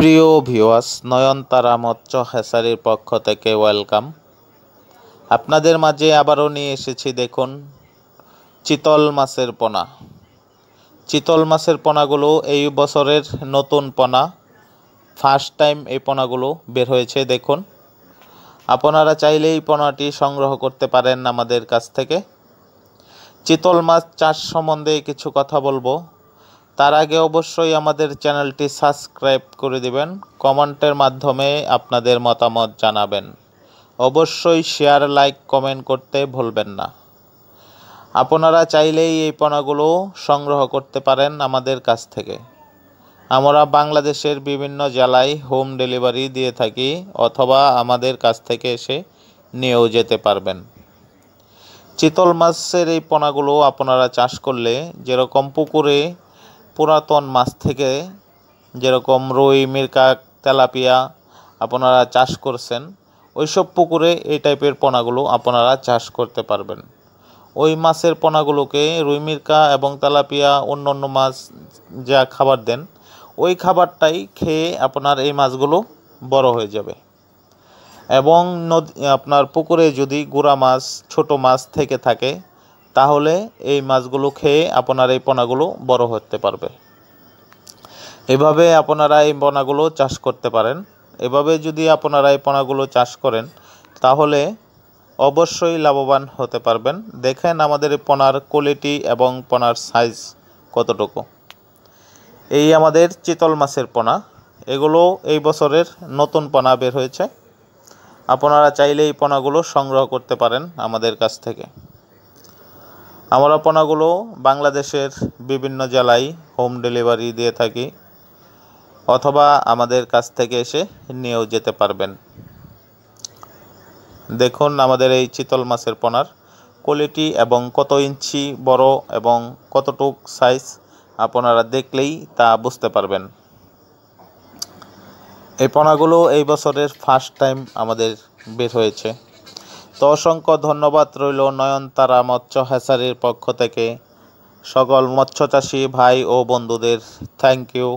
প্রিয় ভিউয়ার্স, নয়নতারা মৎস্য হ্যাচারির পক্ষ থেকে ওয়েলকাম। আপনাদের মাঝে আবারও নিয়ে এসেছি, দেখুন চিতল মাছের পোনা। চিতল মাছের পোনাগুলো এই বছরের নতুন পোনা, ফার্স্ট টাইম এই পোনাগুলো বের হয়েছে। দেখুন, আপনারা চাইলে এই পোনাটি সংগ্রহ করতে পারেন আমাদের কাছ থেকে। চিতল মাছ চাষ সম্বন্ধে কিছু কথা বলবো, তার আগে অবশ্যই আমাদের চ্যানেলটি সাবস্ক্রাইব করে দিবেন, কমেন্টের মাধ্যমে আপনাদের মতামত জানাবেন। অবশ্যই শেয়ার, লাইক, কমেন্ট করতে ভুলবেন না। আপনারা চাইলেই এই পোনাগুলো সংগ্রহ করতে পারেন আমাদের কাছ থেকে। আমরা বাংলাদেশের বিভিন্ন জেলায় হোম ডেলিভারি দিয়ে থাকি, অথবা আমাদের কাছ থেকে এসে নিয়েও যেতে পারবেন। চিতল মাছের এই পোনাগুলো আপনারা চাষ করলে, যেরকম পুকুরে পুরাতন মাছ থেকে যেরকম রুই, মৃগেল, তেলাপিয়া আপনারা চাষ করছেন, ওইসব পুকুরে এই টাইপের পোনাগুলো আপনারা চাষ করতে পারবেন। ওই মাছের পোনাগুলোকে রুই, মৃগেল এবং তেলাপিয়া অন্য অন্য মাছ যা খাবার দেন, ওই খাবারটাই খেয়ে আপনার এই মাছগুলো বড় হয়ে যাবে। এবং আপনার পুকুরে যদি গুড়া মাছ, ছোট মাছ থেকে থাকে, তাহলে এই মাছগুলো খেয়ে আপনার এই পোনাগুলো বড় হতে পারবে। এভাবে আপনারা এই পোনাগুলো চাষ করতে পারেন। এভাবে যদি আপনারা এই পোনাগুলো চাষ করেন, তাহলে অবশ্যই লাভবান হতে পারবেন। দেখেন আমাদের এই পোনার কোয়ালিটি এবং পোনার সাইজ কতটুকু। এই আমাদের চিতল মাছের পোনা, এগুলো এই বছরের নতুন পোনা বের হয়েছে। আপনারা চাইলে এই পোনাগুলো সংগ্রহ করতে পারেন আমাদের কাছ থেকে। আমরা পোনাগুলো বাংলাদেশের বিভিন্ন জেলায় হোম ডেলিভারি দিয়ে থাকি, অথবা আমাদের কাছ থেকে এসে নিয়েও যেতে পারবেন। দেখুন আমাদের এই চিতল মাছের পোনার কোয়ালিটি এবং কত ইঞ্চি বড় এবং কতটুক সাইজ, আপনারা দেখলেই তা বুঝতে পারবেন। এই পোনাগুলো এই বছরের ফার্স্ট টাইম আমাদের বের হয়েছে। তো অসংখ্য ধন্যবাদ রইল নয়নতারা মৎস্য হ্যাচারির পক্ষ থেকে সকল মৎস্যচাষী ভাই ও বন্ধুদের। Thank you.